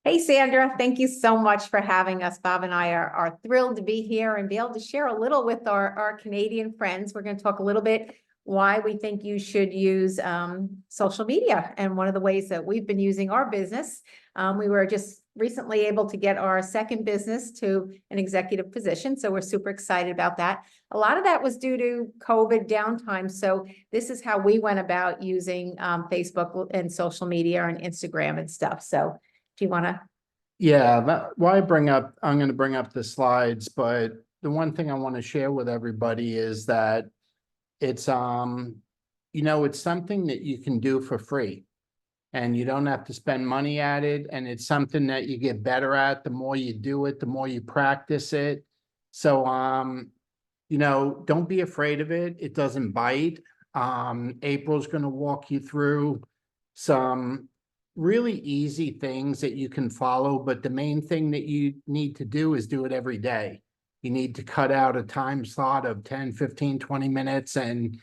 Hey, Sandra, thank you so much for having us. Bob and I are thrilled to be here and be able to share a little with our Canadian friends. We're going to talk a little bit why we think you should use social media and one of the ways that we've been using our business. We were just recently able to get our second business to an executive position, so we're super excited about that. A lot of that was due to COVID downtime, so this is how we went about using Facebook and social media and Instagram and stuff. So do you want to? Yeah, why I'm going to bring up the slides, but the one thing I want to share with everybody is that it's, it's something that you can do for free and you don't have to spend money at it. And it's something that you get better at. The more you do it, the more you practice it. So, don't be afraid of it. It doesn't bite. April's going to walk you through some really easy things that you can follow, but the main thing that you need to do is do it every day. You need to cut out a time slot of 10, 15, 20 minutes and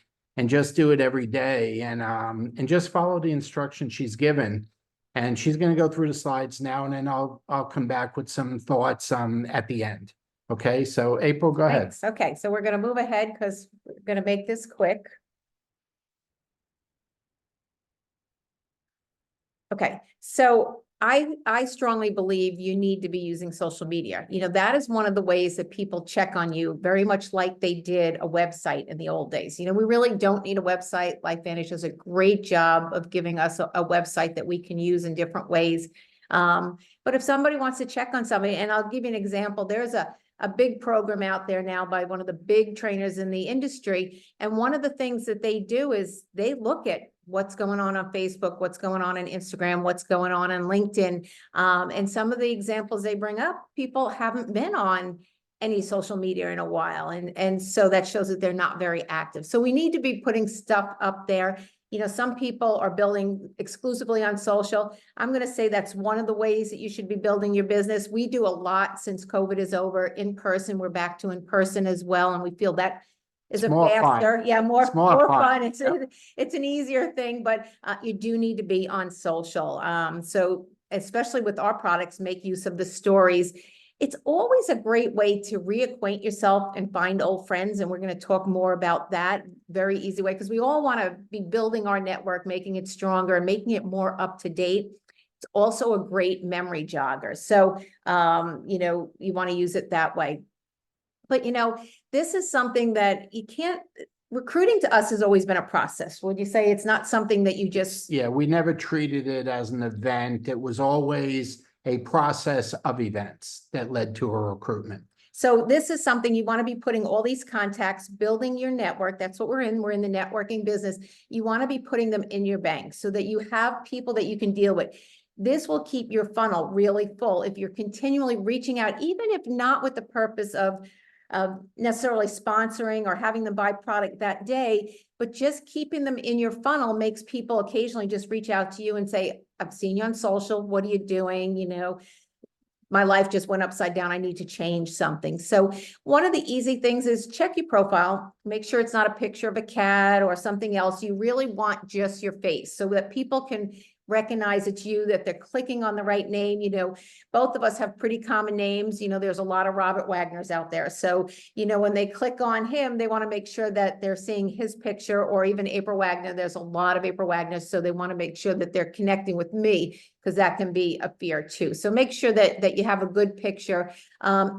just do it every day and just follow the instructions she's given. And she's going to go through the slides now, and then I'll come back with some thoughts at the end. Okay, so April, go ahead. Thanks. Okay, so we're going to move ahead because we're going to make this quick. Okay, so I strongly believe you need to be using social media. That is one of the ways that people check on you, very much like they did a website in the old days. We really don't need a website. LifeVantage does a great job of giving us a website that we can use in different ways. But if somebody wants to check on somebody, and I'll give you an example, there's a big program out there now by one of the big trainers in the industry. And one of the things that they do is they look at what's going on Facebook, what's going on Instagram, what's going on LinkedIn. And some of the examples they bring up, people haven't been on any social media in a while. And so that shows that they're not very active. So we need to be putting stuff up there. Some people are building exclusively on social. I'm going to say that's one of the ways that you should be building your business. We do a lot since COVID is over in person. We're back to in person as well. And we feel that is a faster, yeah, more fun. It's an easier thing, but you do need to be on social. So especially with our products, make use of the stories. It's always a great way to reacquaint yourself and find old friends. And we're going to talk more about that very easy way, because we all want to be building our network, making it stronger and making it more up to date. It's also a great memory jogger. So, you want to use it that way. But, this is something that you can't, recruiting to us has always been a process. Would you say it's not something that you just... Yeah, we never treated it as an event. It was always a process of events that led to a recruitment. So this is something you want to be putting all these contacts, building your network. That's what we're in. We're in the networking business. You want to be putting them in your bank so that you have people that you can deal with. This will keep your funnel really full if you're continually reaching out, even if not with the purpose of necessarily sponsoring or having them buy product that day, but just keeping them in your funnel makes people occasionally just reach out to you and say, I've seen you on social. What are you doing? My life just went upside down. I need to change something. So one of the easy things is check your profile. Make sure it's not a picture of a cat or something else. You really want just your face so that people can recognize it's you, that they're clicking on the right name. Both of us have pretty common names. There's a lot of Robert Wagners out there. So, when they click on him, they want to make sure that they're seeing his picture, or even April Wagner. There's a lot of April Wagners. So they want to make sure that they're connecting with me, because that can be a fear too. So make sure that you have a good picture.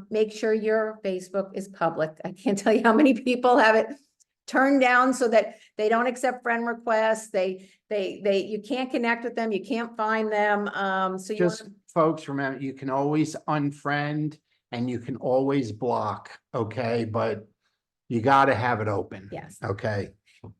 Make sure your Facebook is public. I can't tell you how many people have it turned down so that they don't accept friend requests. You can't connect with them. You can't find them. Folks, remember, you can always unfriend and you can always block. Okay. But you got to have it open. Yes. Okay.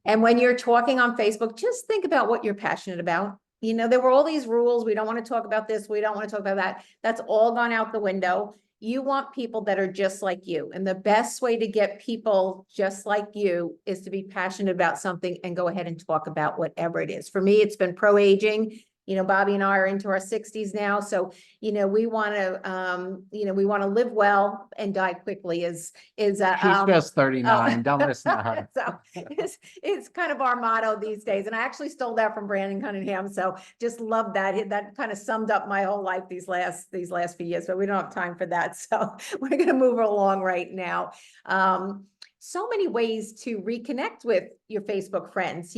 And when you're talking on Facebook, just think about what you're passionate about. There were all these rules. We don't want to talk about this. We don't want to talk about that. That's all gone out the window. You want people that are just like you. And the best way to get people just like you is to be passionate about something and go ahead and talk about whatever it is. For me, it's been pro-aging. You know, Bobby and I are into our 60s now, so we want to we want to live well and die quickly. Is She's just 39. Don't listen to her. So it's kind of our motto these days, and I actually stole that from Brandon Cunningham. So just love that. That kind of summed up my whole life these last few years. But we don't have time for that, so we're going to move along right now. So many ways to reconnect with your Facebook friends.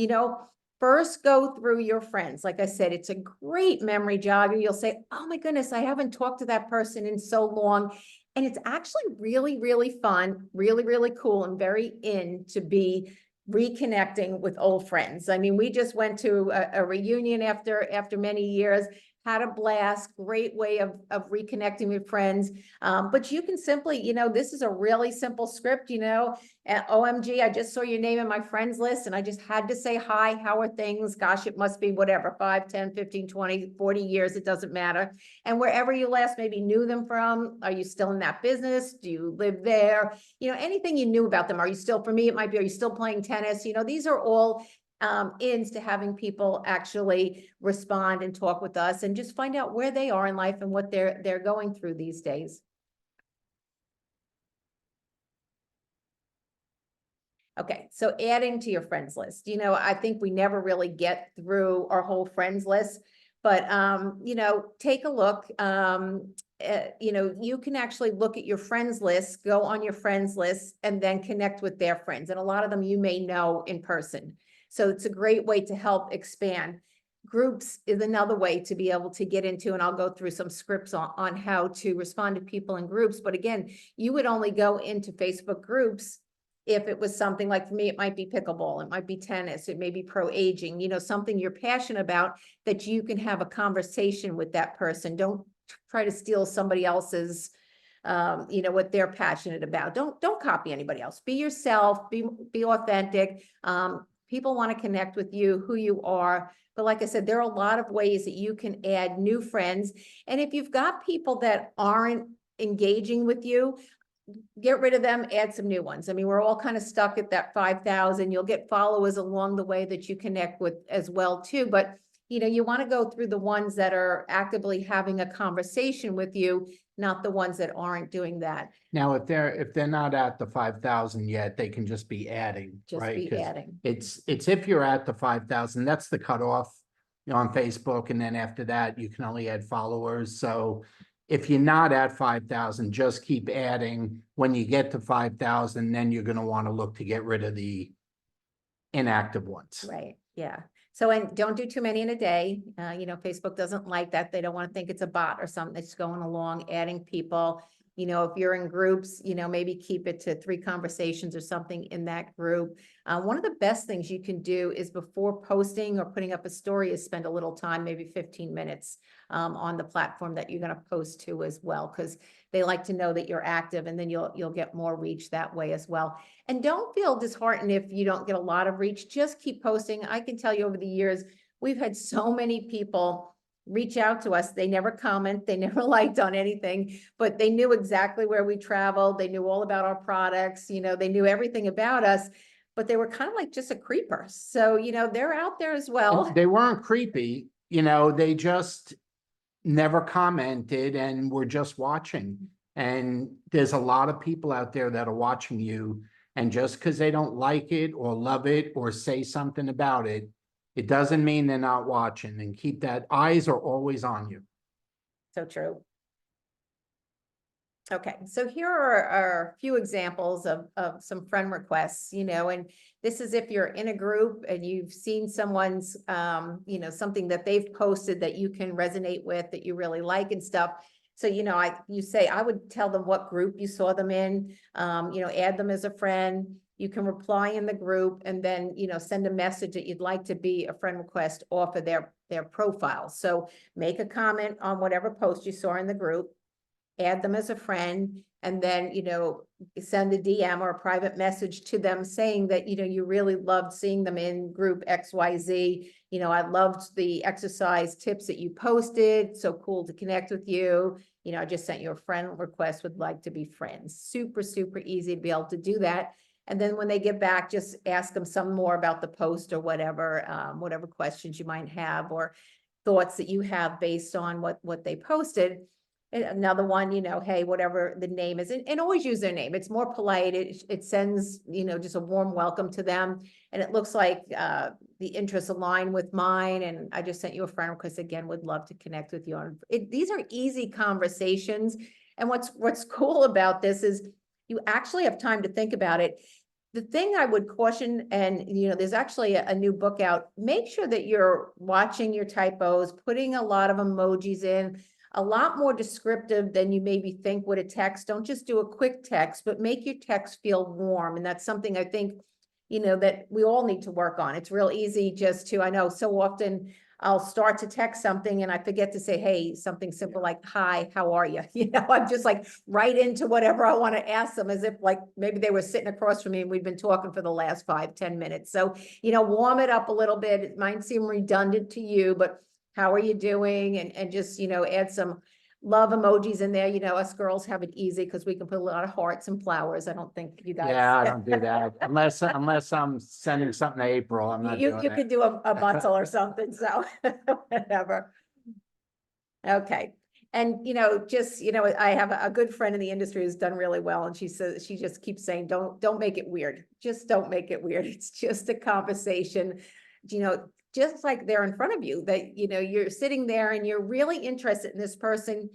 First go through your friends. Like I said, it's a great memory jogger. You'll say, oh my goodness, I haven't talked to that person in so long. And it's actually really, really fun, really, really cool, and very in to be reconnecting with old friends. I mean, we just went to a reunion after many years, had a blast, great way of reconnecting with friends. But you can simply, this is a really simple script, OMG, I just saw your name in my friends list and I just had to say hi, how are things? Gosh, it must be whatever, 5, 10, 15, 20, 40 years, it doesn't matter. And wherever you last maybe knew them from, are you still in that business? Do you live there? Anything you knew about them. Are you still, for me, it might be, are you still playing tennis? These are all ins to having people actually respond and talk with us and just find out where they are in life and what they're going through these days. Okay, so adding to your friends list, I think we never really get through our whole friends list, but take a look. You can actually look at your friends list, go on your friends list, and then connect with their friends. And a lot of them you may know in person. So it's a great way to help expand. Groups is another way to be able to get into, and I'll go through some scripts on how to respond to people in groups. But again, you would only go into Facebook groups if it was something like, for me, it might be pickleball, it might be tennis, it may be pro aging, something you're passionate about that you can have a conversation with that person. Don't try to steal somebody else's, what they're passionate about. Don't copy anybody else. Be yourself, be authentic. People want to connect with you, who you are. But like I said, there are a lot of ways that you can add new friends. And if you've got people that aren't engaging with you, get rid of them, add some new ones. I mean, we're all kind of stuck at that 5,000. You'll get followers along the way that you connect with as well too. But you want to go through the ones that are actively having a conversation with you, not the ones that aren't doing that. Now, if they're not at the 5,000 yet, they can just be adding, Just right? be 'Cause adding. It's if you're at the 5,000, that's the cutoff, on Facebook, and then after that, you can only add followers. So if you're not at 5,000, just keep adding. When you get to 5,000, then you're going to want to look to get rid of inactive ones. Right. Yeah. So, and don't do too many in a day. Facebook doesn't like that. They don't want to think it's a bot or something that's going along, adding people. If you're in groups, maybe keep it to 3 conversations or something in that group. One of the best things you can do is before posting or putting up a story is spend a little time, maybe 15 minutes on the platform that you're going to post to as well, because they like to know that you're active, and then you'll get more reach that way as well. And don't feel disheartened if you don't get a lot of reach. Just keep posting. I can tell you over the years, we've had so many people reach out to us. They never comment, they never liked on anything, but they knew exactly where we traveled. They knew all about our products. They knew everything about us, but they were kind of like just a creeper. So, they're out there as well. And they weren't creepy, they just never commented and were just watching. And there's a lot of people out there that are watching you, and just because they don't like it or love it or say something about it, it doesn't mean they're not watching. And keep that, eyes are always on you. So true. Okay, so here are a few examples of some friend requests, and this is if you're in a group and you've seen someone's, something that they've posted that you can resonate with, that you really like and stuff. So, you say, I would tell them what group you saw them in, add them as a friend. You can reply in the group and then, send a message that you'd like to be a friend request off of their profile. So make a comment on whatever post you saw in the group, add them as a friend, and then, send a DM or a private message to them saying that, you really loved seeing them in group XYZ. I loved the exercise tips that you posted. So cool to connect with you. I just sent you a friend request, would like to be friends. Super, super easy to be able to do that. And then when they get back, just ask them some more about the post or whatever, whatever questions you might have, or thoughts that you have based on what they posted. And another one, hey, whatever the name is, and always use their name. It's more polite. It sends, just a warm welcome to them. And it looks like the interests align with mine. And I just sent you a friend request again, would love to connect with you on it. These are easy conversations. And what's cool about this is you actually have time to think about it. The thing I would caution, and there's actually a new book out, make sure that you're watching your typos, putting a lot of emojis in, a lot more descriptive than you maybe think with a text. Don't just do a quick text, but make your text feel warm. And that's something I think, that we all need to work on. It's real easy just to, I know so often I'll start to text something and I forget to say, hey, something simple like, hi, how are you? I'm just like right into whatever I want to ask them, as if like maybe they were sitting across from me and we've been talking for the last 5-10 minutes. So, warm it up a little bit. It might seem redundant to you, but how are you doing? And just, add some love emojis in there. Us girls have it easy because we can put a lot of hearts and flowers. I don't think you guys. Yeah, I don't do that unless I'm sending something to April. I'm not You doing could it. do a butzel or something, so whatever. Okay. And, I have a good friend in the industry who's done really well. And she says, she just keeps saying, don't make it weird. Just don't make it weird. It's just a conversation, just like they're in front of you, that, you're sitting there and you're really interested in this person.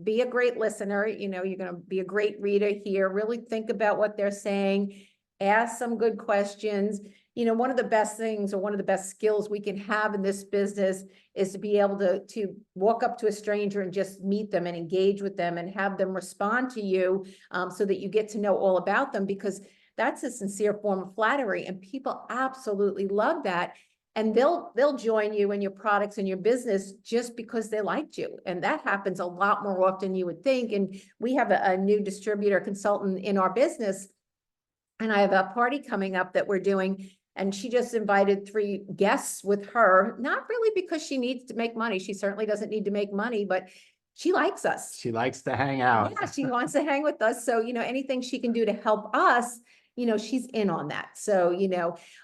Be a great listener. You're going to be a great reader here. Really think about what they're saying. Ask some good questions. One of the best things, or one of the best skills we can have in this business, is to be able to walk up to a stranger and just meet them and engage with them and have them respond to you, so that you get to know all about them, because that's a sincere form of flattery and people absolutely love that. And they'll join you in your products and your business just because they liked you. And that happens a lot more often than you would think. And we have a new distributor consultant in our business, and I have a party coming up that we're doing. And she just invited 3 guests with her, not really because she needs to make money. She certainly doesn't need to make money, but she likes us. She likes to hang out. Yeah, she wants to hang with us. So, anything she can do to help us, she's in on that. So,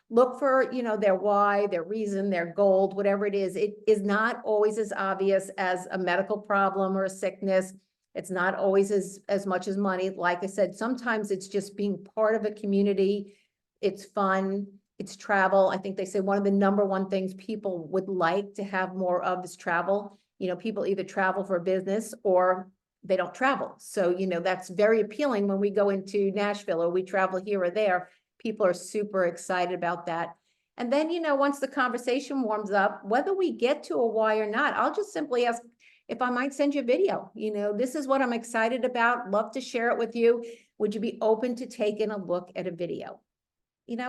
look for, their why, their reason, their goal, whatever it is. It is not always as obvious as a medical problem or a sickness. It's not always as much as money. Like I said, sometimes it's just being part of a community. It's fun. It's travel. I think they say one of the #1 things people would like to have more of is travel. People either travel for business or they don't travel. So, that's very appealing when we go into Nashville or we travel here or there. People are super excited about that. And then, once the conversation warms up, whether we get to a why or not, I'll just simply ask if I might send you a video. This is what I'm excited about. Love to share it with you. Would you be open to taking a look at a video?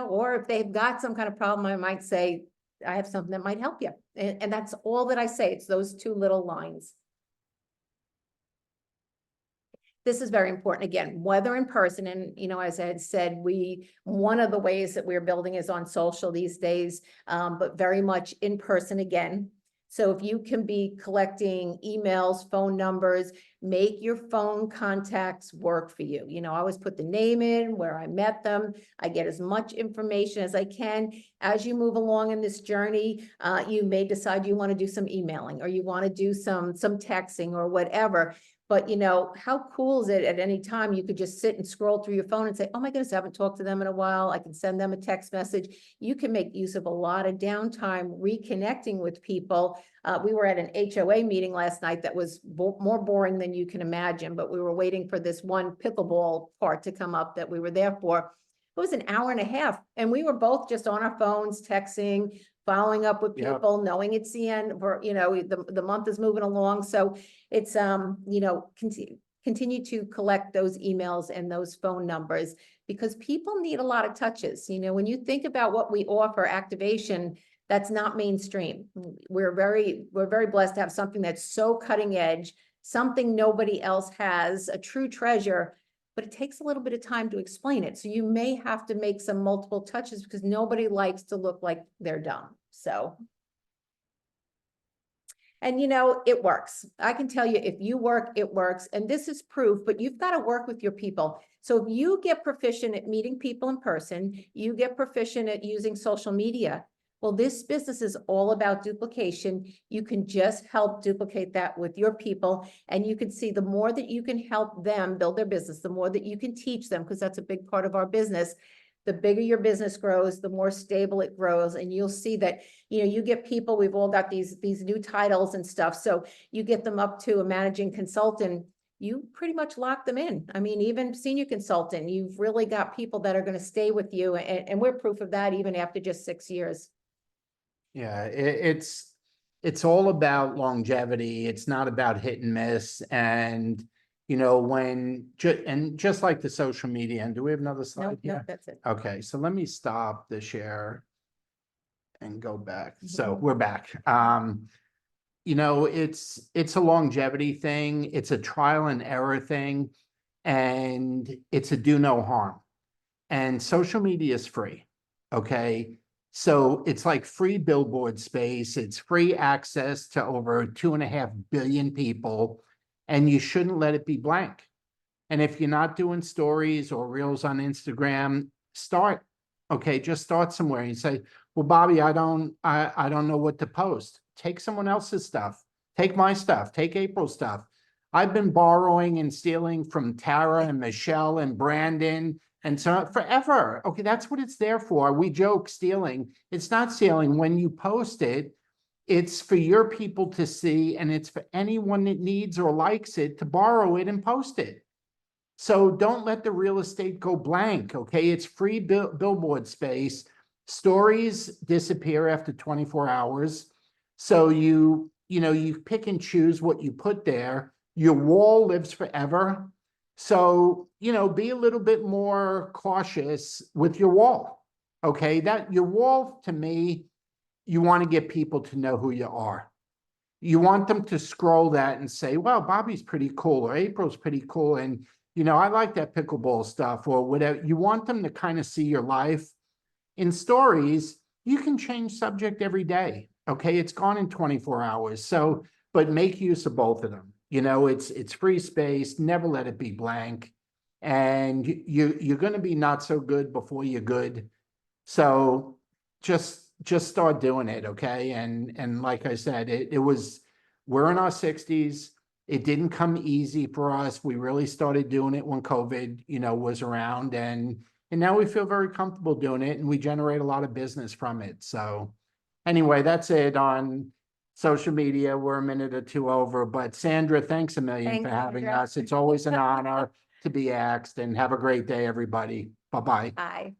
Or if they've got some kind of problem, I might say, I have something that might help you. And that's all that I say. It's those 2 little lines. This is very important. Again, whether in person, and, as I had said, one of the ways that we're building is on social these days, but very much in person again. So if you can be collecting emails, phone numbers, make your phone contacts work for you. I always put the name in, where I met them. I get as much information as I can. As you move along in this journey, you may decide you want to do some emailing, or you want to do some texting or whatever. But how cool is it at any time you could just sit and scroll through your phone and say, oh my goodness, I haven't talked to them in a while. I can send them a text message. You can make use of a lot of downtime reconnecting with people. We were at an HOA meeting last night that was more boring than you can imagine, but we were waiting for this one pickleball part to come up that we were there for. It was an hour and a half, and we were both just on our phones, texting, following up with people, knowing it's the end, or, the month is moving along. So it's, continue to collect those emails and those phone numbers, because people need a lot of touches. When you think about what we offer, activation, that's not mainstream. We're very blessed to have something that's so cutting edge, something nobody else has, a true treasure, but it takes a little bit of time to explain it. So you may have to make some multiple touches, because nobody likes to look like they're dumb. So, and it works. I can tell you, if you work, it works. And this is proof, but you've got to work with your people. So if you get proficient at meeting people in person, you get proficient at using social media, Well, this business is all about duplication. You can just help duplicate that with your people. And you can see the more that you can help them build their business, the more that you can teach them, because that's a big part of our business. The bigger your business grows, the more stable it grows. And you'll see that, you get people, we've all got these new titles and stuff. So you get them up to a managing consultant, you pretty much lock them in. I mean, even senior consultant, you've really got people that are going to stay with you. And we're proof of that even after just 6 years. Yeah, it's all about longevity. It's not about hit and miss. And and just like the social media, and do we have another slide Nope, here? that's it. Okay, so let me stop the share and go back. So Mhm. we're back. It's a longevity thing. It's a trial and error thing, and it's a do no harm. And social media is free. Okay. So it's like free billboard space. It's free access to over 2.5 billion people, and you shouldn't let it be blank. And if you're not doing stories or reels on Instagram, start. Okay, just start somewhere. You say, well, Bobby, I don't know what to post. Take someone else's stuff. Take my stuff. Take April's stuff. I've been borrowing and stealing from Tara and Michelle and Brandon and so forever. Okay, that's what it's there for. We joke stealing. It's not stealing. When you post it, it's for your people to see, and it's for anyone that needs or likes it to borrow it and post it. So don't let the real estate go blank, okay? It's free billboard space. Stories disappear after 24 hours. So you pick and choose what you put there. Your wall lives forever. So, be a little bit more cautious with your wall, okay? That your wall, to me, you want to get people to know who you are. You want them to scroll that and say, well, Bobby's pretty cool, or April's pretty cool. And, I like that pickleball stuff or whatever. You want them to kind of see your life. In stories, you can change subject every day. Okay. It's gone in 24 hours. So, but make use of both of them. It's free space. Never let it be blank. And you're going to be not so good before you're good. So just start doing it. Okay. And like I said, we're in our 60s. It didn't come easy for us. We really started doing it when COVID, was around, and now we feel very comfortable doing it, and we generate a lot of business from it. So anyway, that's it on social media. We're a minute or two over, but Sandra, thanks a million Thanks, for having Sandra. us. It's always an honor to be asked, and have a great day, everybody. Bye-bye. Bye.